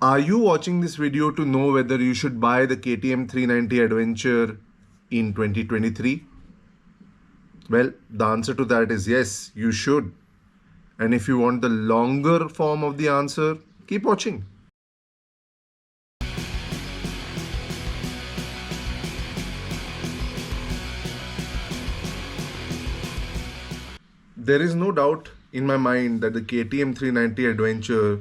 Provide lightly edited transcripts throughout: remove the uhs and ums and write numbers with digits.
Are you watching this video to know whether you should buy the KTM 390 Adventure in 2023? Well, the answer to that is yes, you should. And if you want the longer form of the answer, keep watching. There is no doubt in my mind that the KTM 390 Adventure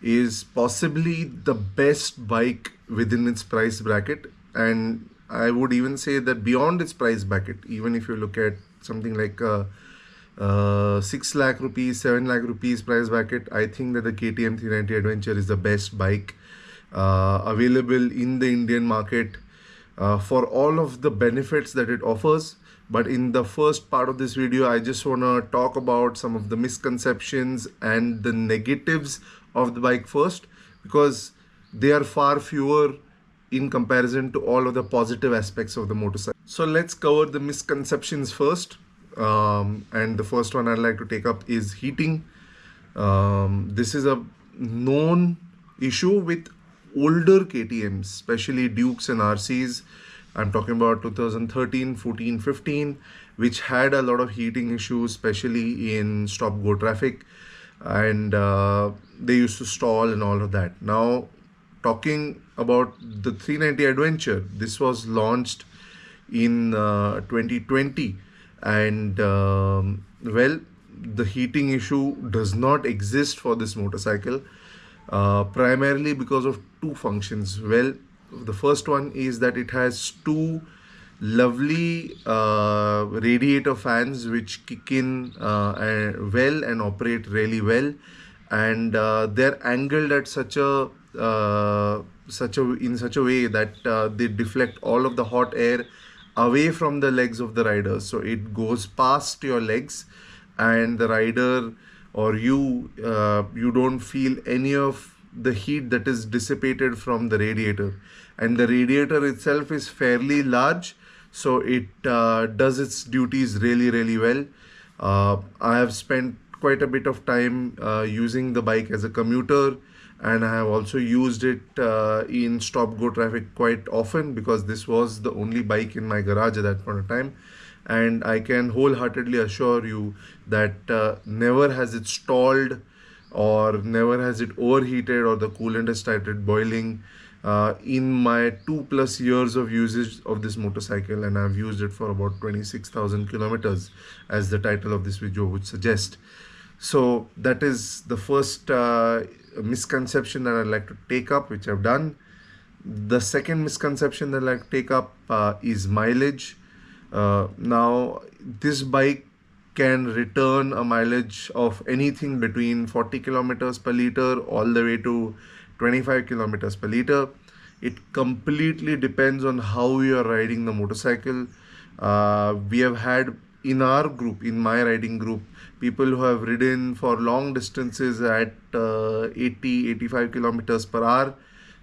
is possibly the best bike within its price bracket, and I would even say that beyond its price bracket, even if you look at something like 6 lakh rupees, 7 lakh rupees price bracket, I think that the KTM 390 Adventure is the best bike available in the Indian market for all of the benefits that it offers. But in the first part of this video, I just want to talk about some of the misconceptions and the negatives of the bike first, because they are far fewer in comparison to all of the positive aspects of the motorcycle. So let's cover the misconceptions first. And the first one I'd like to take up is heating. This is a known issue with older KTMs, especially Dukes and RCs. I'm talking about 2013, 14, 15, which had a lot of heating issues, especially in stop-go traffic, and they used to stall and all of that. Now, talking about the 390 Adventure, this was launched in 2020, and well, the heating issue does not exist for this motorcycle, primarily because of two functions. Well, the first one is that it has two lovely radiator fans which kick in well and operate really well, and they're angled at such a way that they deflect all of the hot air away from the legs of the rider, so it goes past your legs, and the rider or you don't feel any of the heat that is dissipated from the radiator. And the radiator itself is fairly large, so it does its duties really well. I have spent quite a bit of time using the bike as a commuter, and I have also used it in stop-go traffic quite often, because this was the only bike in my garage at that point of time. And I can wholeheartedly assure you that never has it stalled, or never has it overheated, or the coolant has started boiling in my 2+ years of usage of this motorcycle, and I've used it for about 26,000 kilometers, as the title of this video would suggest. So that is the first misconception that I'd like to take up, which I've done. The second misconception that I'd like to take up is mileage. Now, this bike can return a mileage of anything between 40 kilometers per liter all the way to 25 kilometers per liter. It completely depends on how you are riding the motorcycle. We have had in our group, in my riding group, people who have ridden for long distances at 80-85 kilometers per hour,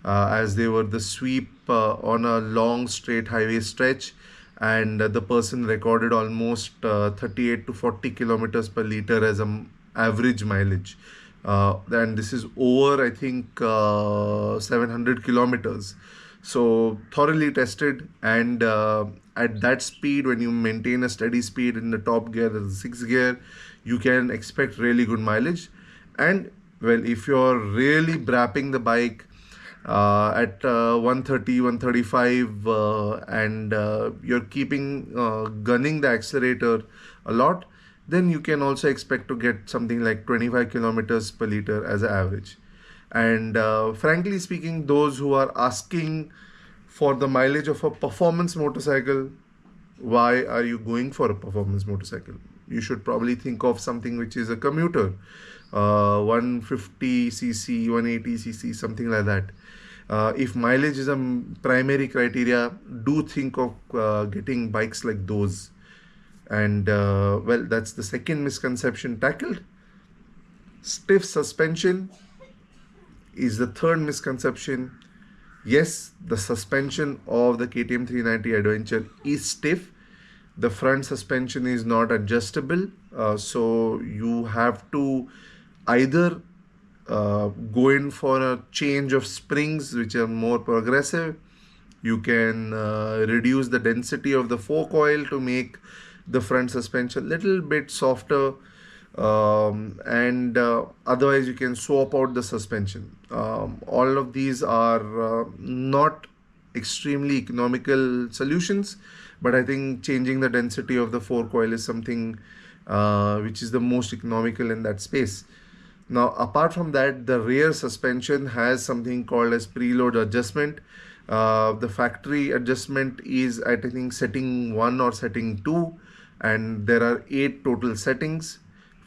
as they were the sweep on a long straight highway stretch, and the person recorded almost 38 to 40 kilometers per liter as an average mileage. And this is over, I think, 700 kilometers. So thoroughly tested, and at that speed, when you maintain a steady speed in the top gear, the 6th gear, you can expect really good mileage. And well, if you're really brapping the bike at 130, 135, and you're keeping gunning the accelerator a lot, then you can also expect to get something like 25 kilometers per liter as an average. And frankly speaking, those who are asking for the mileage of a performance motorcycle, why are you going for a performance motorcycle? You should probably think of something which is a commuter, 150cc, 180cc, something like that. If mileage is a primary criteria, do think of getting bikes like those. And well, that's the second misconception tackled. Stiff suspension is the third misconception. Yes, the suspension of the KTM 390 Adventure is stiff. The front suspension is not adjustable, so you have to either go in for a change of springs which are more progressive. You can reduce the density of the fork oil to make the front suspension a little bit softer, and otherwise you can swap out the suspension. All of these are not extremely economical solutions, but I think changing the density of the fork oil is something which is the most economical in that space. Now, apart from that, the rear suspension has something called as preload adjustment. The factory adjustment is at, I think, setting 1 or setting 2, and there are 8 total settings.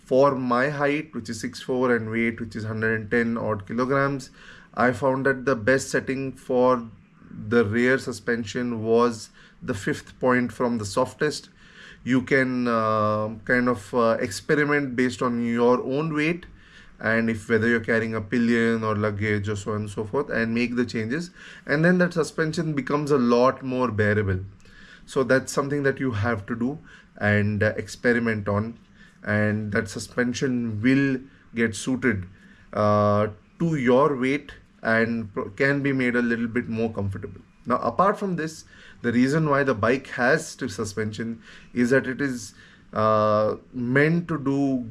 For my height, which is 6'4", and weight, which is 110 odd kilograms, I found that the best setting for the rear suspension was the 5th point from the softest. You can kind of experiment based on your own weight, and if whether you're carrying a pillion or luggage or so on and so forth, and make the changes, and then that suspension becomes a lot more bearable. So that's something that you have to do and experiment on, and that suspension will get suited to your weight and can be made a little bit more comfortable. Now, apart from this, the reason why the bike has stiff suspension is that it is meant to do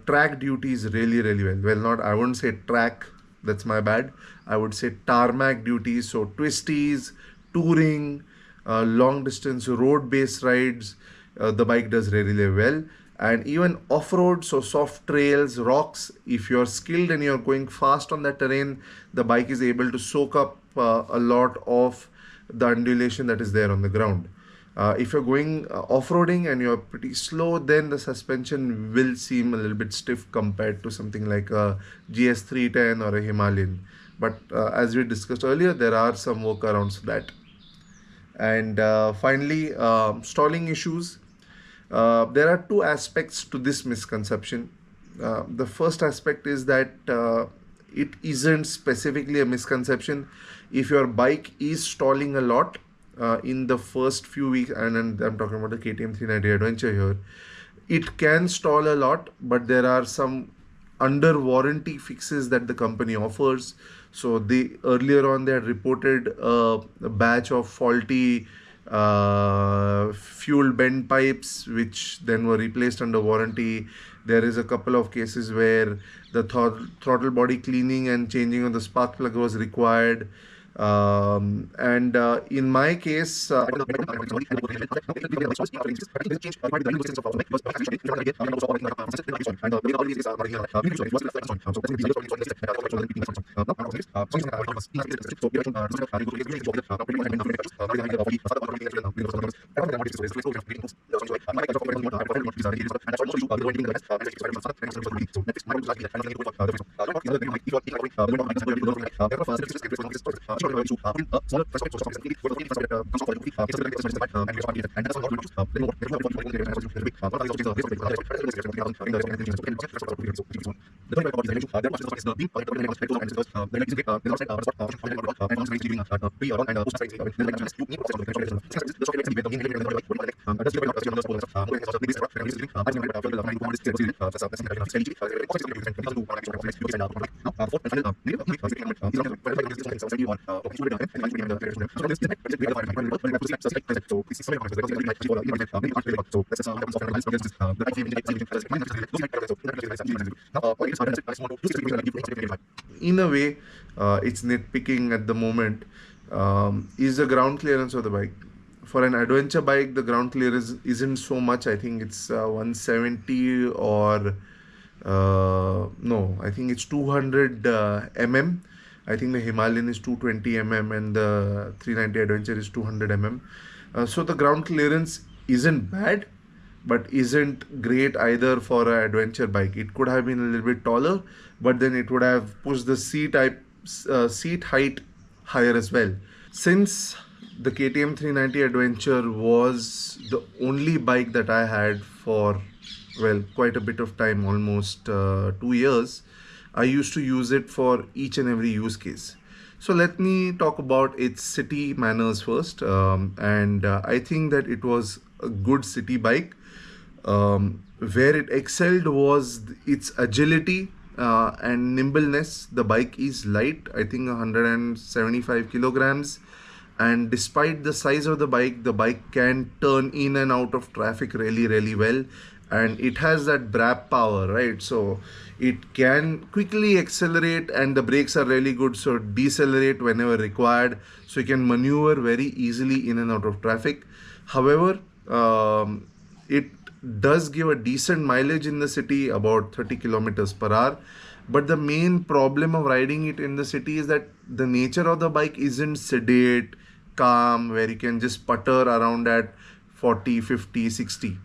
track duties really, really well. Well, not, I wouldn't say track, that's my bad. I would say tarmac duties, so twisties, touring, long distance road based rides, the bike does really, really well. And even off-road, so soft trails, rocks, if you're skilled and you're going fast on that terrain, the bike is able to soak up a lot of the undulation that is there on the ground. If you're going off-roading and you're pretty slow, then the suspension will seem a little bit stiff compared to something like a GS310 or a Himalayan. But as we discussed earlier, there are some workarounds to that. And finally, stalling issues. There are 2 aspects to this misconception. The first aspect is that it isn't specifically a misconception. If your bike is stalling a lot in the first few weeks, and I'm talking about the KTM 390 Adventure here, it can stall a lot, but there are some under warranty fixes that the company offers. So they earlier on they had reported a batch of faulty fuel bend pipes, which then were replaced under warranty. There is a couple of cases where the throttle body cleaning and changing of the spark plug was required. And in my case, in a way, it's nitpicking at the moment, is the ground clearance of the bike. For an adventure bike, the ground clearance isn't so much. I think it's 170 or no, I think it's 200 mm. I think the Himalayan is 220 mm and the 390 Adventure is 200 mm. So the ground clearance isn't bad, but isn't great either for an adventure bike. It could have been a little bit taller, but then it would have pushed the seat height higher as well. Since the KTM 390 Adventure was the only bike that I had for, well, quite a bit of time, almost 2 years, I used to use it for each and every use case. So let me talk about its city manners first. And I think that it was a good city bike. Where it excelled was its agility and nimbleness. The bike is light, I think 175 kilograms, and despite the size of the bike can turn in and out of traffic really well, and it has that brake power, right? So it can quickly accelerate, and the brakes are really good, so decelerate whenever required, so you can maneuver very easily in and out of traffic. However, it does give a decent mileage in the city, about 30 kilometers per hour. But the main problem of riding it in the city is that the nature of the bike isn't sedate, calm, where you can just putter around at 40, 50, 60.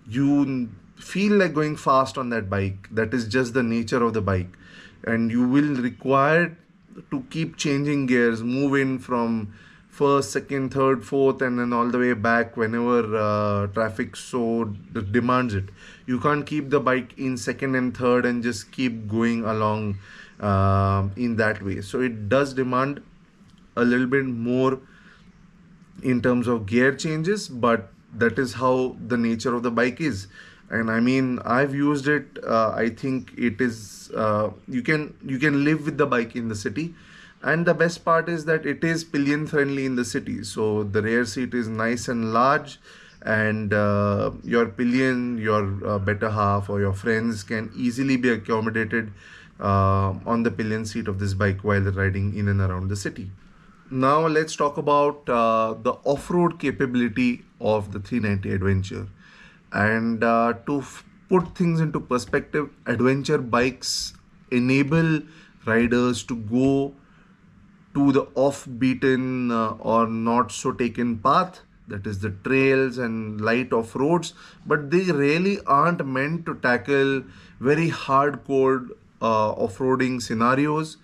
You feel like going fast on that bike. That is just the nature of the bike. And you will require to keep changing gears, move in from first, second, third, fourth, and then all the way back whenever traffic so demands it. You can't keep the bike in second and third and just keep going along in that way. So it does demand a little bit more in terms of gear changes, but that is how the nature of the bike is. And I mean, I've used it. I think it is you can live with the bike in the city. And the best part is that it is pillion friendly in the city. So the rear seat is nice and large, and your pillion, your better half, or your friends can easily be accommodated on the pillion seat of this bike while riding in and around the city. Now let's talk about the off-road capability of the 390 Adventure. And put things into perspective, adventure bikes enable riders to go to the off-beaten or not so taken path, that is the trails and light off-roads, but they really aren't meant to tackle very hardcore off-roading scenarios.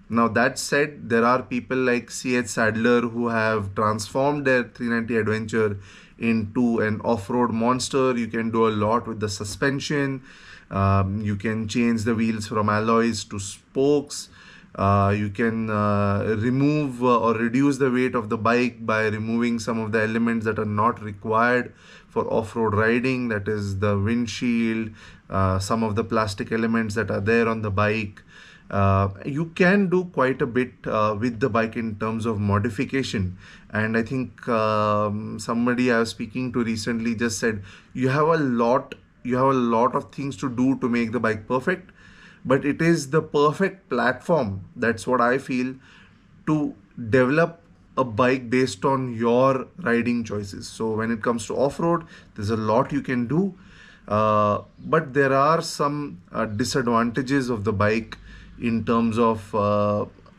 Now that said, there are people like C.H. Sadler who have transformed their 390 Adventure into an off-road monster. You can do a lot with the suspension. You can change the wheels from alloys to spokes. You can remove or reduce the weight of the bike by removing some of the elements that are not required for off-road riding, that is the windshield, some of the plastic elements that are there on the bike. You can do quite a bit with the bike in terms of modification. And I think somebody I was speaking to recently just said you have a lot of things to do to make the bike perfect, but it is the perfect platform, that's what I feel, to develop a bike based on your riding choices. So when it comes to off-road, there's a lot you can do, but there are some disadvantages of the bike in terms of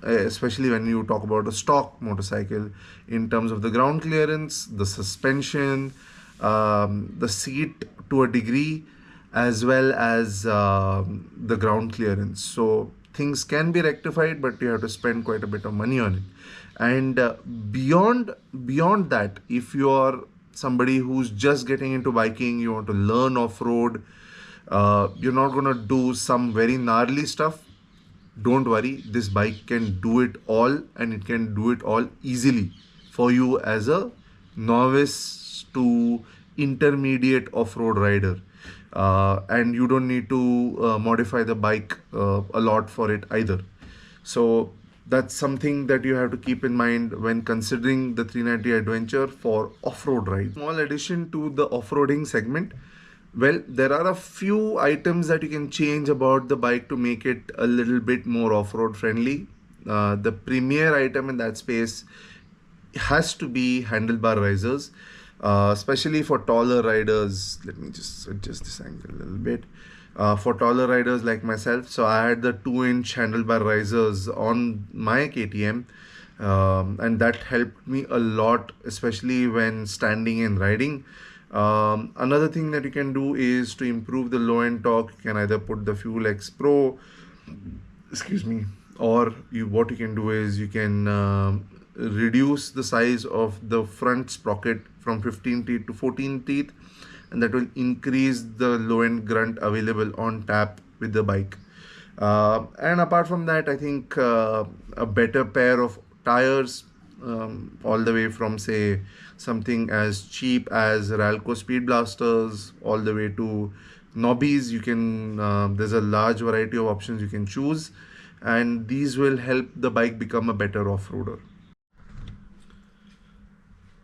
especially when you talk about a stock motorcycle, in terms of the ground clearance, the suspension, the seat to a degree, as well as the ground clearance. So things can be rectified, but you have to spend quite a bit of money on it. And beyond that, if you are somebody who's just getting into biking, you want to learn off-road, you're not going to do some very gnarly stuff, don't worry, this bike can do it all, and it can do it all easily for you as a novice to intermediate off-road rider. And you don't need to modify the bike a lot for it either. So that's something that you have to keep in mind when considering the 390 Adventure for off-road ride. Small addition to the off-roading segment. Well, there are a few items that you can change about the bike to make it a little bit more off-road friendly. The premier item in that space has to be handlebar risers, especially for taller riders. Let me just adjust this angle a little bit. For taller riders like myself, so I had the 2-inch handlebar risers on my KTM, and that helped me a lot, especially when standing and riding. Another thing that you can do is to improve the low end torque. You can either put the Fuel X Pro, or what you can do is you can reduce the size of the front sprocket from 15 teeth to 14 teeth, and that will increase the low end grunt available on tap with the bike. And apart from that, I think a better pair of tires, all the way from something as cheap as Ralco Speed Blasters all the way to knobbies. You can there's a large variety of options you can choose, and these will help the bike become a better off-roader.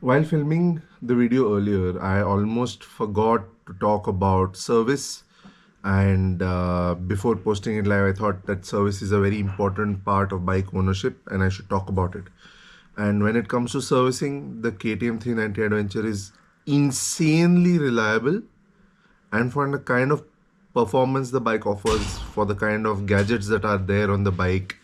While filming the video earlier, I almost forgot to talk about service. And before posting it live, I thought that service is a very important part of bike ownership and I should talk about it. And when it comes to servicing, the KTM 390 Adventure is insanely reliable, and for the kind of performance the bike offers, for the kind of gadgets that are there on the bike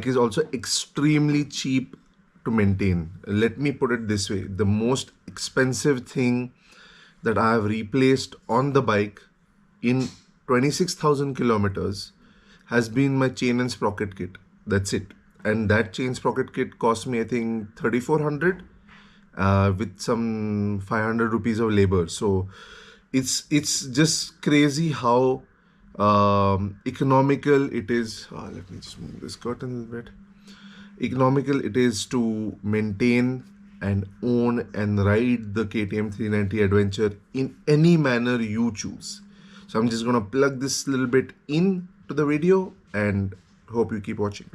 is also extremely cheap to maintain. Let me put it this way: the most expensive thing that I have replaced on the bike in 26,000 kilometers has been my chain and sprocket kit. That's it. And that chain sprocket kit cost me, I think, 3,400 with some 500 rupees of labor. So it's just crazy how economical it is. Let me just move this curtain a little bit. Economical it is to maintain and own and ride the KTM 390 Adventure in any manner you choose. So I'm just going to plug this little bit in to the video and hope you keep watching.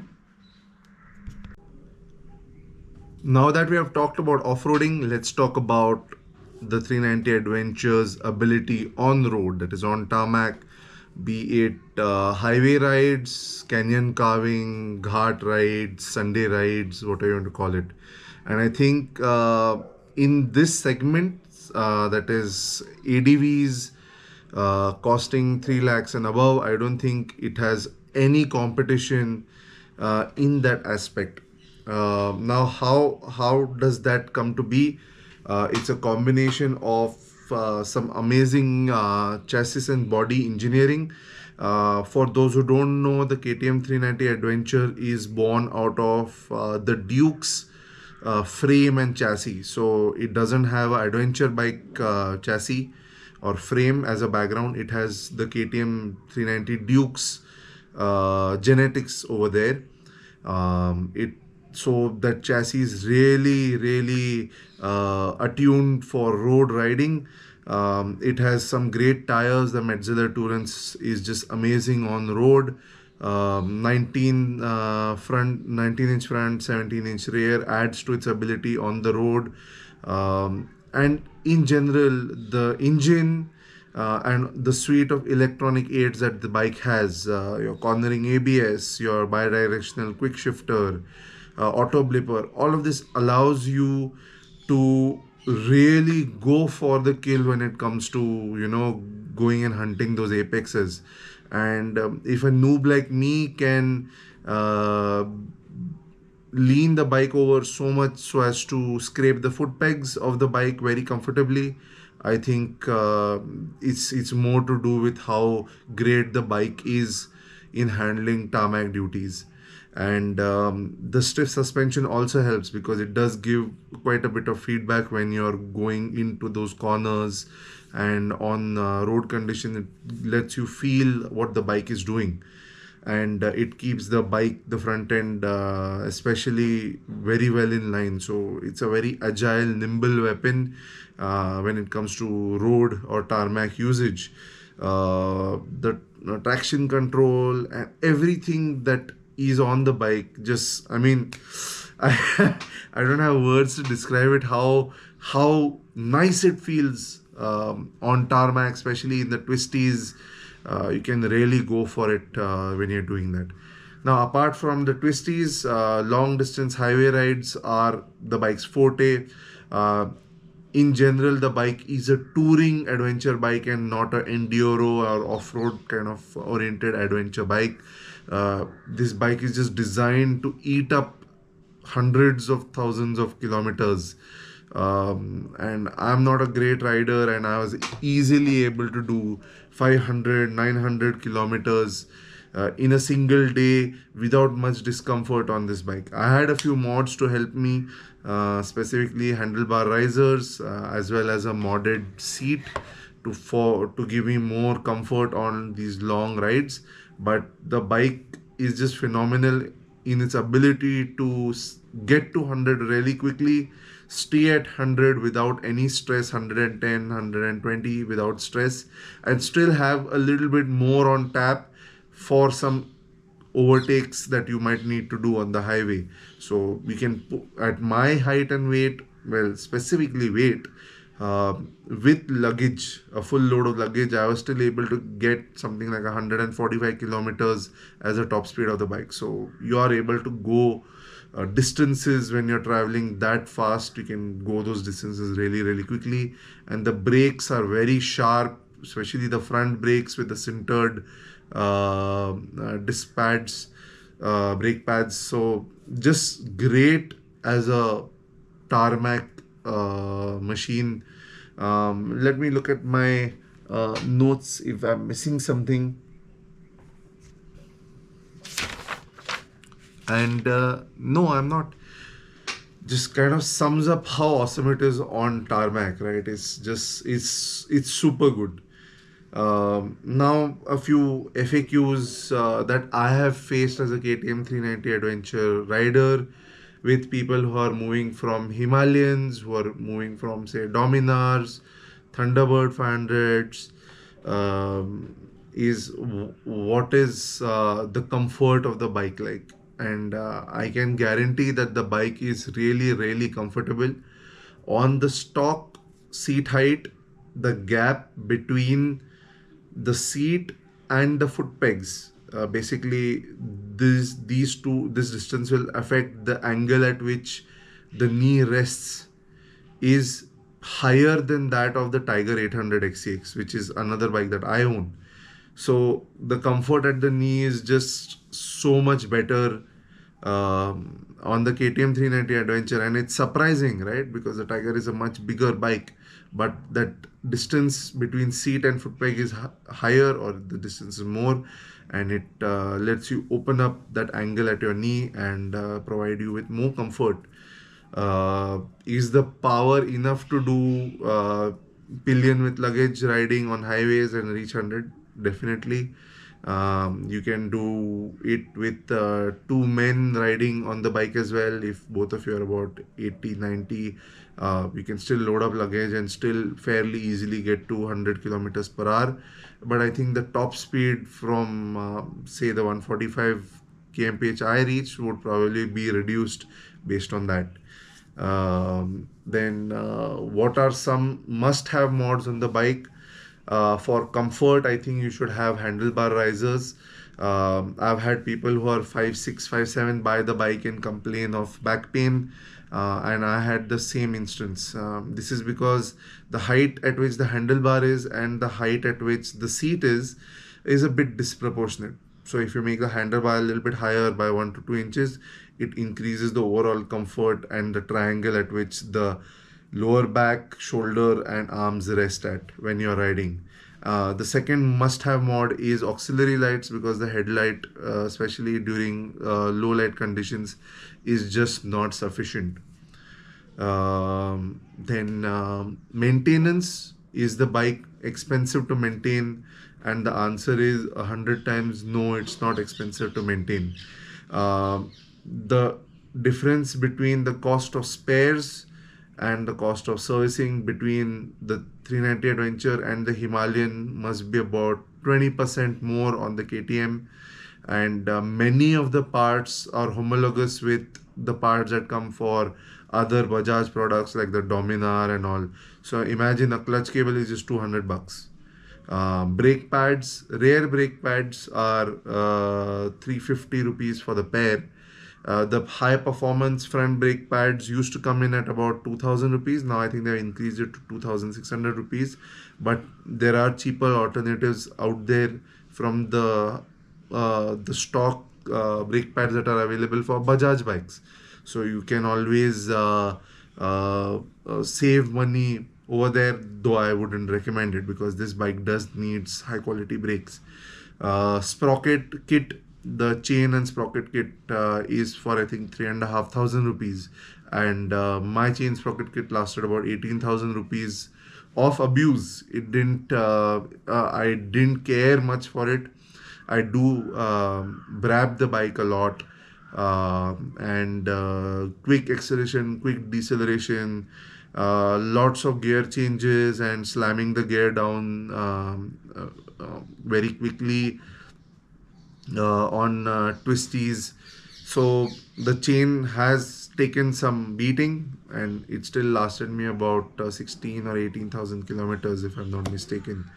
Now that we have talked about off-roading, let's talk about the 390 Adventure's ability on road, that is on tarmac, be it highway rides, canyon carving, ghat rides, Sunday rides, whatever you want to call it. And I think in this segment, that is ADVs costing 3 lakhs and above, I don't think it has any competition in that aspect. Now, how does that come to be? It's a combination of some amazing chassis and body engineering. For those who don't know, the KTM 390 Adventure is born out of the Duke's frame and chassis. So it doesn't have an adventure bike chassis or frame as a background. It has the KTM 390 Duke's genetics over there. So that chassis is really attuned for road riding. It has some great tires. The Metzeler Tourance is just amazing on the road. 19-inch front, 17-inch rear adds to its ability on the road. And in general, the engine and the suite of electronic aids that the bike has, your cornering ABS, your bidirectional quick shifter, auto blipper, all of this allows you to really go for the kill when it comes to going and hunting those apexes. And if a noob like me can lean the bike over so much so as to scrape the foot pegs of the bike very comfortably, I think it's more to do with how great the bike is in handling tarmac duties. And the stiff suspension also helps because it does give quite a bit of feedback when you're going into those corners, and on road condition it lets you feel what the bike is doing. And it keeps the front end especially very well in line. So it's a very agile, nimble weapon when it comes to road or tarmac usage. The traction control and everything that is on the bike, just I don't have words to describe it, how nice it feels on tarmac, especially in the twisties. You can really go for it when you're doing that. Now, apart from the twisties, long distance highway rides are the bike's forte. In general, the bike is a touring adventure bike and not an enduro or off-road kind of oriented adventure bike. This bike is just designed to eat up hundreds of thousands of kilometers. And I'm not a great rider, and I was easily able to do 500, 900 kilometers in a single day without much discomfort on this bike. I had a few mods to help me, specifically handlebar risers, as well as a modded seat to give me more comfort on these long rides. But the bike is just phenomenal in its ability to get to 100 really quickly, stay at 100 without any stress, 110, 120 without stress, and still have a little bit more on tap for some overtakes that you might need to do on the highway. So we can at my height and weight, well, specifically weight, with luggage, a full load of luggage, I was still able to get something like 145 kilometers as a top speed of the bike. So you are able to go distances when you're traveling that fast. You can go those distances really, really quickly. And the brakes are very sharp, especially the front brakes with the sintered disc pads, brake pads. So just great as a tarmac machine. Let me look at my notes if I'm missing something. And no, I'm not. Just kind of sums up how awesome it is on tarmac, right? It's super good. Now a few FAQs that I have faced as a KTM 390 adventure rider, with people who are moving from Himalayans, who are moving from say Dominars, Thunderbird 500s, is what is the comfort of the bike like? And I can guarantee that the bike is really, really comfortable. On the stock seat height, the gap between the seat and the foot pegs, basically this distance will affect the angle at which the knee rests, is higher than that of the Tiger 800 XCX, which is another bike that I own. So the comfort at the knee is just so much better on the KTM 390 Adventure, and it's surprising, right? Because the Tiger is a much bigger bike, but that distance between seat and foot peg is higher, or the distance is more, and it lets you open up that angle at your knee and provide you with more comfort. Is the power enough to do pillion with luggage riding on highways and reach 100? Definitely. You can do it with two men riding on the bike as well. If both of you are about 80, 90, you can still load up luggage and still fairly easily get to 100 kilometers per hour. But I think the top speed from say the 145 kmph I reached would probably be reduced based on that. Then what are some must-have mods on the bike? For comfort, I think you should have handlebar risers. I've had people who are 5'6", 5'7" buy the bike and complain of back pain, and I had the same instance. This is because the height at which the handlebar is and the height at which the seat is a bit disproportionate. So if you make the handlebar a little bit higher by 1 to 2 inches, it increases the overall comfort and the triangle at which the lower back, shoulder, and arms rest at when you're riding. The second must-have mod is auxiliary lights, because the headlight, especially during low light conditions, is just not sufficient. Then maintenance, is the bike expensive to maintain? And the answer is 100 times no, it's not expensive to maintain. The difference between the cost of spares and the cost of servicing between the 390 Adventure and the Himalayan must be about 20% more on the KTM, and many of the parts are homologous with the parts that come for other Bajaj products like the Dominar and all. So imagine a clutch cable is just 200 bucks. Brake pads, rare brake pads are 350 rupees for the pair. The high performance front brake pads used to come in at about 2000 rupees. Now I think they've increased it to 2600 rupees. But there are cheaper alternatives out there from the stock brake pads that are available for Bajaj bikes. So you can always save money over there, though I wouldn't recommend it because this bike does needs high quality brakes. Sprocket kit, the chain and sprocket kit is for I think 3,500 rupees, and my chain sprocket kit lasted about 18,000 rupees of abuse. It didn't I didn't care much for it. I do brab the bike a lot, and quick acceleration, quick deceleration, lots of gear changes and slamming the gear down very quickly on twisties. So the chain has taken some beating, and it still lasted me about 16 or 18,000 kilometers, if I'm not mistaken.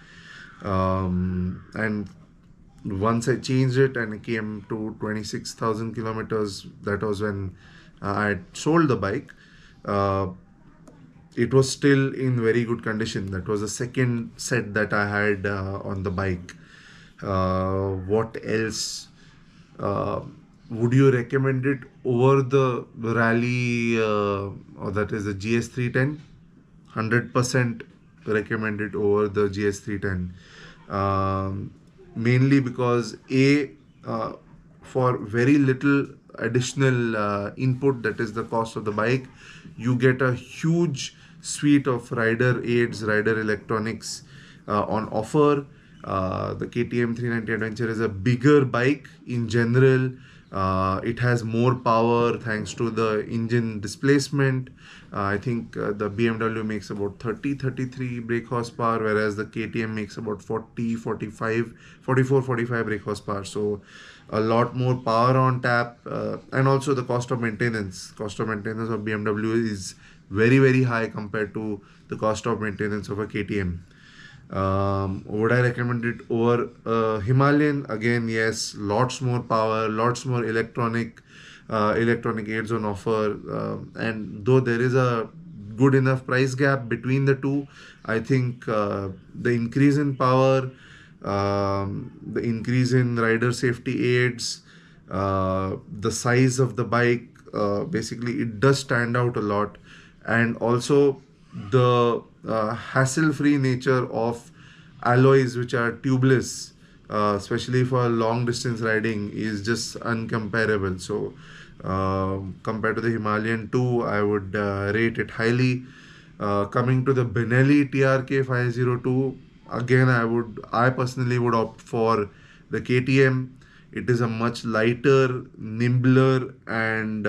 And once I changed it and it came to 26,000 kilometers, that was when I had sold the bike. Uh, it was still in very good condition. That was the second set that I had on the bike. What else? Uh, would you recommend it over the rally, or that is the GS310? 100% recommend it over the GS310. Mainly because for very little additional input, that is the cost of the bike, you get a huge suite of rider aids, rider electronics on offer. The KTM 390 Adventure is a bigger bike in general. It has more power thanks to the engine displacement. I think the BMW makes about 33 brake horsepower, whereas the KTM makes about 44, 45 brake horsepower. So a lot more power on tap, and also the cost of maintenance. Cost of maintenance of BMW is very, very high compared to the cost of maintenance of a KTM. Would I recommend it over Himalayan? Again, yes. Lots more power, lots more electronic aids on offer. And though there is a good enough price gap between the two, I think the increase in power, the increase in rider safety aids, the size of the bike, basically it does stand out a lot. And also the hassle-free nature of alloys which are tubeless, especially for long distance riding, is just uncomparable. So compared to the Himalayan 2, I would rate it highly. Coming to the Benelli TRK 502, again I personally would opt for the KTM. It is a much lighter, nimbler, and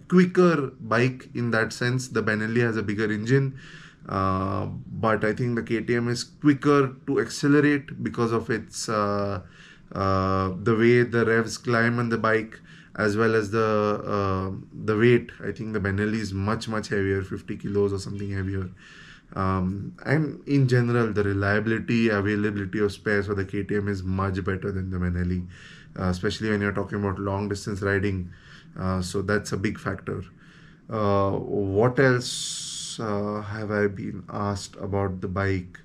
quicker bike in that sense. The Benelli has a bigger engine, but I think the KTM is quicker to accelerate because of its the way the revs climb on the bike, as well as the weight. I think the Benelli is much heavier, 50 kilos or something heavier. And in general, the reliability, availability of spares for the KTM is much better than the Benelli, especially when you're talking about long distance riding. So that's a big factor. What else have I been asked about the bike?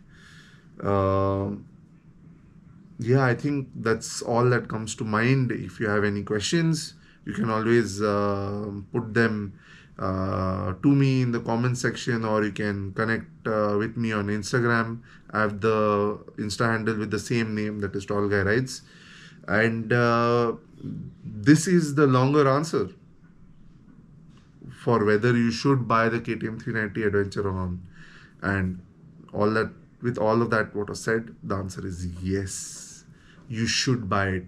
Yeah, I think that's all that comes to mind. If you have any questions, you can always put them to me in the comment section, or you can connect with me on Instagram. I have the Insta handle with the same name, that is Tall Guy Rides. And this is the longer answer for whether you should buy the KTM 390 Adventure or not. And all that, with all of that what was said, the answer is yes, you should buy it.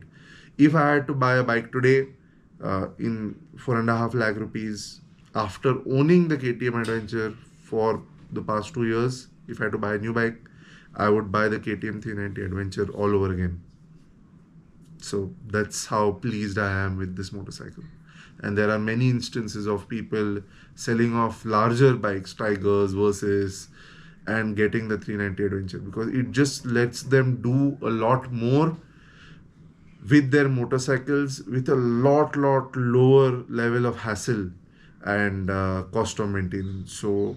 If I had to buy a bike today in 4.5 lakh rupees, after owning the KTM Adventure for the past 2 years, if I had to buy a new bike, I would buy the KTM 390 Adventure all over again. So that's how pleased I am with this motorcycle. And there are many instances of people selling off larger bikes, Tigers, Versus, and getting the 390 Adventure, because it just lets them do a lot more with their motorcycles with a lot lower level of hassle and cost of maintenance. So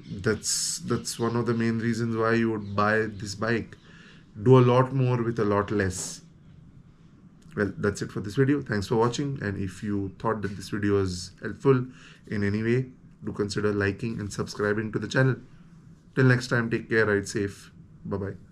that's one of the main reasons why you would buy this bike. Do a lot more with a lot less. Well, that's it for this video. Thanks for watching, and if you thought that this video was helpful in any way, do consider liking and subscribing to the channel. Till next time, take care, ride safe. Bye bye.